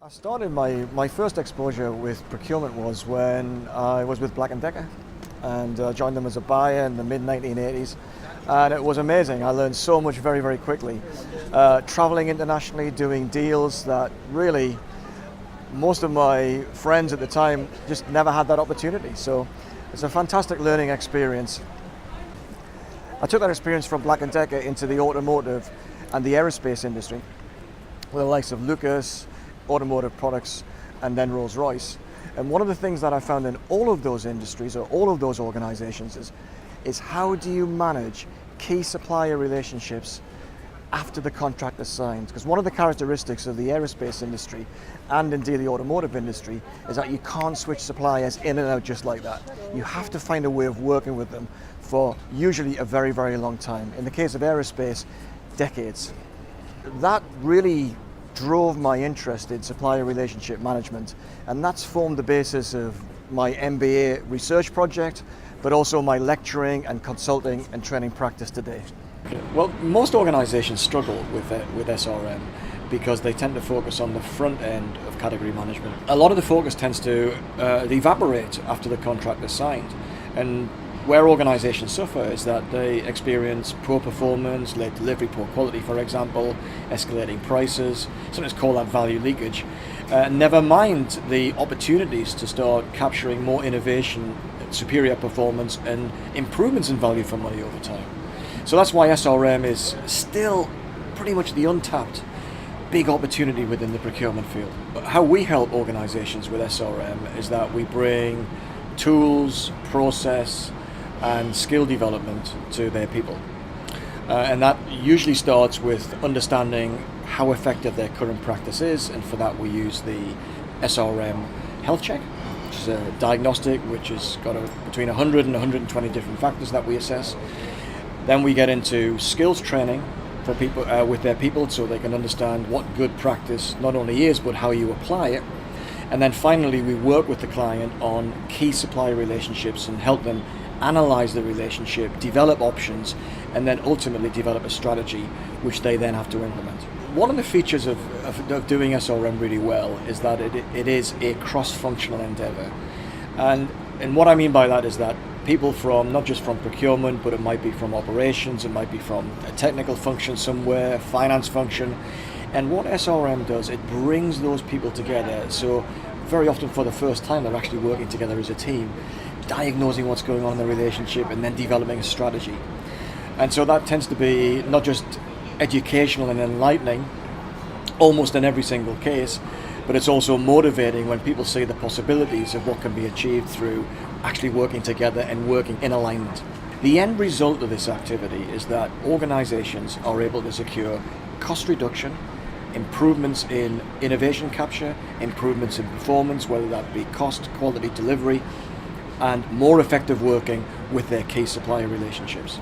I started my first exposure with procurement was when I was with Black & Decker and joined them as a buyer in the mid-1980s, and it was amazing. I learned so much very, very quickly. Traveling internationally, doing deals that really most of my friends at the time just never had that opportunity. So it's a fantastic learning experience. I took that experience from Black & Decker into the automotive and the aerospace industry, with the likes of Lucas, Automotive Products, and then Rolls-Royce. And one of the things that I found in all of those industries or all of those organizations is how do you manage key supplier relationships after the contract is signed? Because one of the characteristics of the aerospace industry and indeed the automotive industry is that you can't switch suppliers in and out just like that. You have to find a way of working with them for usually a very, very long time. In the case of aerospace, decades. That really drove my interest in supplier relationship management, and that's formed the basis of my MBA research project, but also my lecturing and consulting and training practice today. Well, most organizations struggle with SRM because they tend to focus on the front end of category management. A lot of the focus tends to evaporate after the contract is signed, and where organizations suffer is that they experience poor performance, late delivery, poor quality, for example, escalating prices, sometimes call that value leakage. Never mind the opportunities to start capturing more innovation, superior performance, and improvements in value for money over time. So that's why SRM is still pretty much the untapped big opportunity within the procurement field. How we help organizations with SRM is that we bring tools, process, and skill development to their people. And that usually starts with understanding how effective their current practice is, and for that we use the SRM health check, which is a diagnostic which has got between 100 and 120 different factors that we assess. Then we get into skills training for people with their people, so they can understand what good practice not only is, but how you apply it. And then finally we work with the client on key supplier relationships and help them analyze the relationship, develop options, and then ultimately develop a strategy which they then have to implement. One of the features of doing SRM really well is that it is a cross-functional endeavor. And what I mean by that is that people from, not just from procurement, but it might be from operations, it might be from a technical function somewhere, finance function. And what SRM does, it brings those people together. So very often for the first time, they're actually working together as a team, diagnosing what's going on in the relationship and then developing a strategy. And so that tends to be not just educational and enlightening, almost in every single case, but it's also motivating when people see the possibilities of what can be achieved through actually working together and working in alignment. The end result of this activity is that organizations are able to secure cost reduction, improvements in innovation capture, improvements in performance, whether that be cost, quality, delivery, and more effective working with their key supplier relationships.